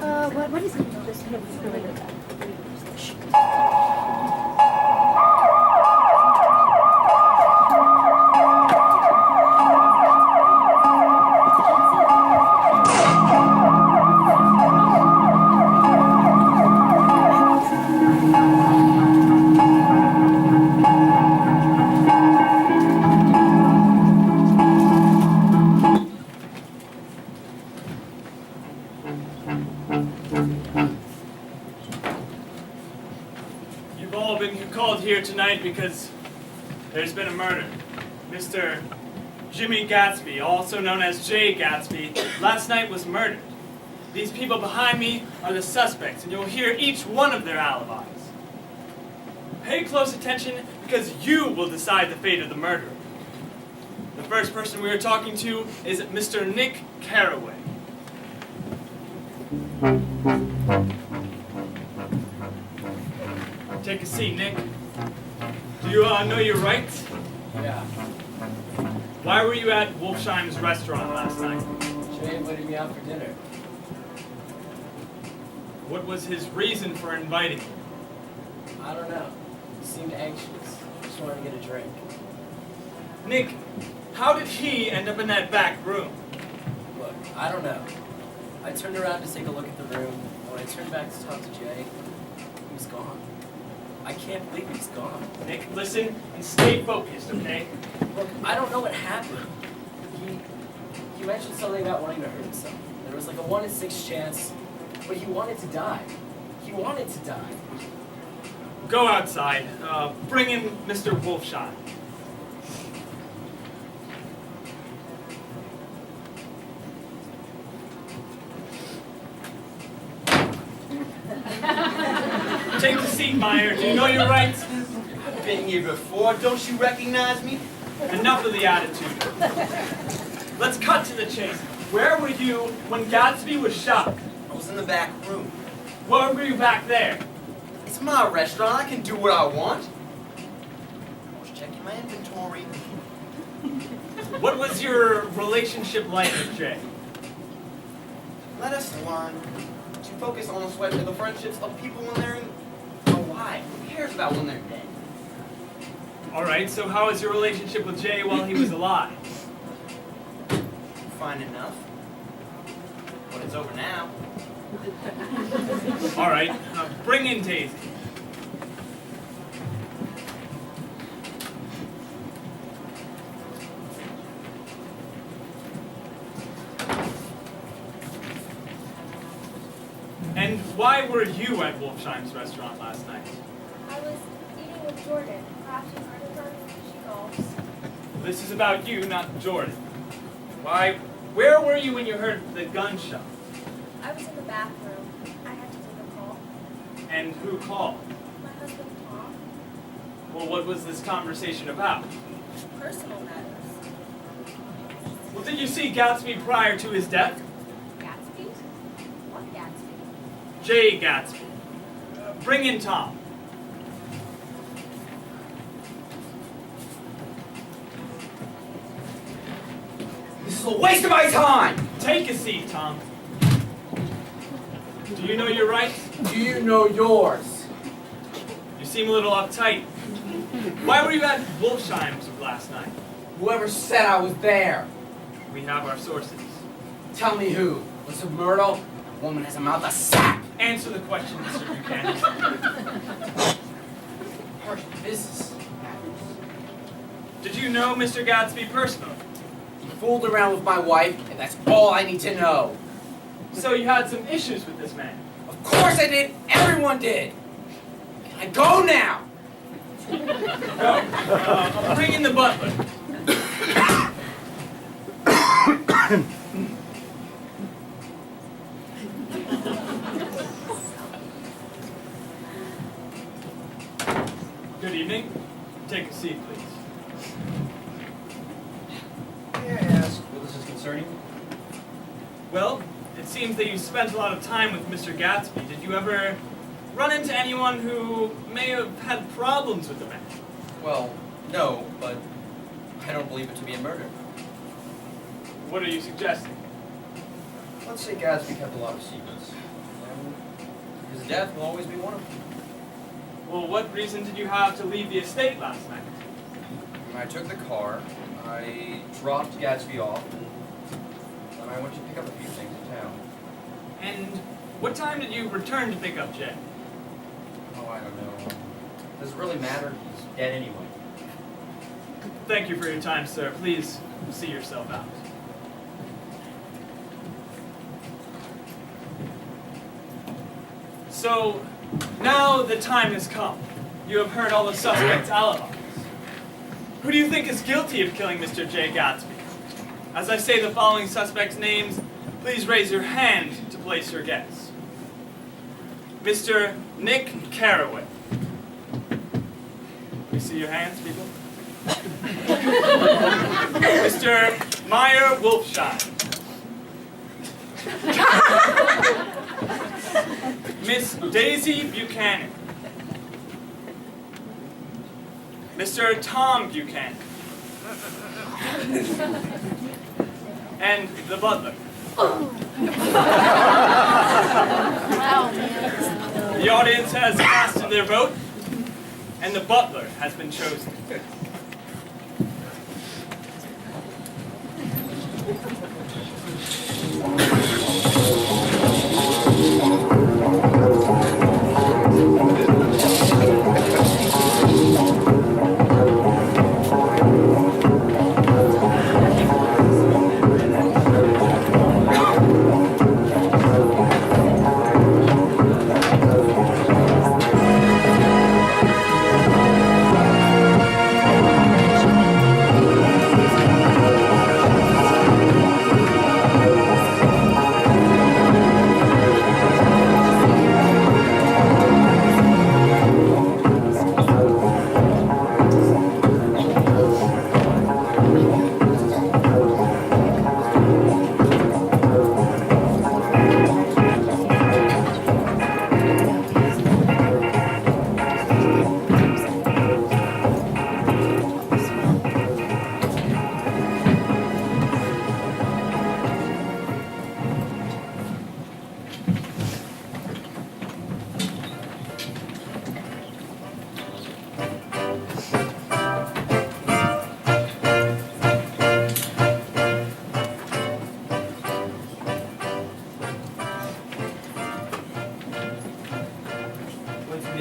What is it? Here tonight because there's been a murder. Mr. Jimmy Gatsby, also known as Jay Gatsby, last night was murdered. These people behind me are the suspects, and you'll hear each one of their alibis. Pay close attention because you will decide the fate of the murderer. The first person we are talking to is Mr. Nick Carraway. Take a seat, Nick. Do you know your rights? Yeah. Why were you at Wolfsheim's restaurant last night? Jay invited me out for dinner. What was his reason for inviting you? I don't know. He seemed anxious. Just wanted to get a drink. Nick, how did he end up in that back room? Look, I don't know. I turned around to take a look at the room, and when I turned back to talk to Jay, he was gone. I can't believe he's gone. Nick, listen and stay focused, okay? Look, I don't know what happened. He mentioned something about wanting to hurt himself. There was like a 1 in 6 chance, but he wanted to die. He wanted to die. Go outside. Bring in Mr. Wolfsheim. Take a seat, Meyer. Do you know your rights? I've been here before. Don't you recognize me? Enough of the attitude. Let's cut to the chase. Where were you when Gatsby was shot? I was in the back room. Why were you back there? It's my restaurant. I can do what I want. I was checking my inventory. What was your relationship like with Jay? Let us learn to focus on the friendships of people when they're alive. Who cares about when they're dead? All right, so how was your relationship with Jay while he was alive? Fine enough. But it's over now. All right, bring in Daisy. And why were you at Wolfsheim's restaurant last night? I was eating with Jordan, crafting artifacts. She golfs. This is about you, not Jordan. Why, where were you when you heard the gunshot? I was in the bathroom. I had to take a call. And who called? My husband Tom. Well, what was this conversation about? Personal matters. Well, did you see Gatsby prior to his death? Gatsby? What Gatsby? Jay Gatsby. Bring in Tom. This is a waste of my time! Take a seat, Tom. Do you know your rights? Do you know yours? You seem a little uptight. Why were you at Wolfsheim's last night? Whoever said I was there. We have our sources. Tell me who. Was it Myrtle? A woman has a mouth a sack! Answer the question, Mr. Buchanan. Harsh business matters. Did you know Mr. Gatsby personally? He fooled around with my wife, and that's all I need to know. So you had some issues with this man? Of course I did! Everyone did! Can I go now? No. Bring in the butler. Good evening. Take a seat, please. May I ask what this is concerning? Well, it seems that you spent a lot of time with Mr. Gatsby. Did you ever run into anyone who may have had problems with the man? Well, no, but I don't believe it to be a murder. What are you suggesting? Let's say Gatsby kept a lot of secrets. His death will always be one of them. Well, what reason did you have to leave the estate last night? When I took the car, I dropped Gatsby off, and then I went to pick up a few things in town. And what time did you return to pick up Jay? Oh, I don't know. Does it really matter? He's dead anyway. Thank you for your time, sir. Please see yourself out. So, now the time has come. You have heard all the suspects' alibis. Who do you think is guilty of killing Mr. J. Gatsby? As I say the following suspects' names, please raise your hand to place your guess. Mr. Nick Carraway. You see your hands, people? Mr. Meyer Wolfshine. Miss Daisy Buchanan. Mr. Tom Buchanan. And the butler. The audience has cast their vote, and the butler has been chosen.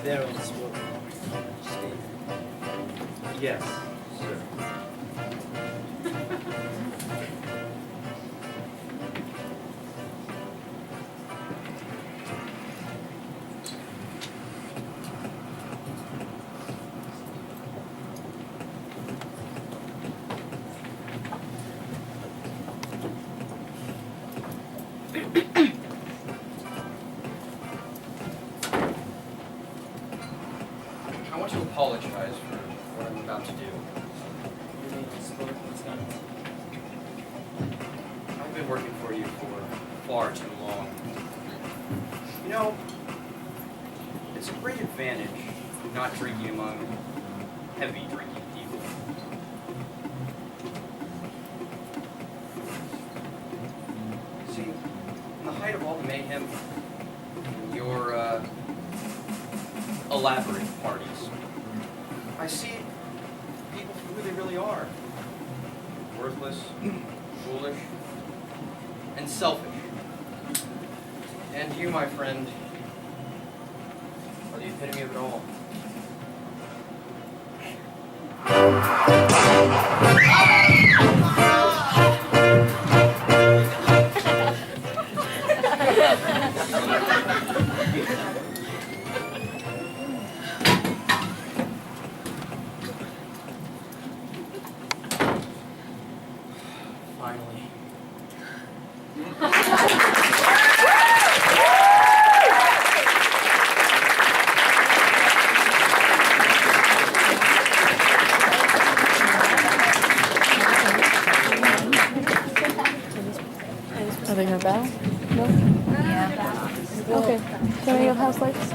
There on the spot. Yes, sir. I want to apologize for what I'm about to do. I've been working for you for far too long. You know, it's a great advantage not drinking among heavy drinking people. See, in the height of all the mayhem, your elaborate parties, I see people for who they really are. Worthless, foolish, and selfish. And you, my friend, are the epitome of it all. Finally. Are they gonna battle? No? Yeah. Okay. Can I have house lights?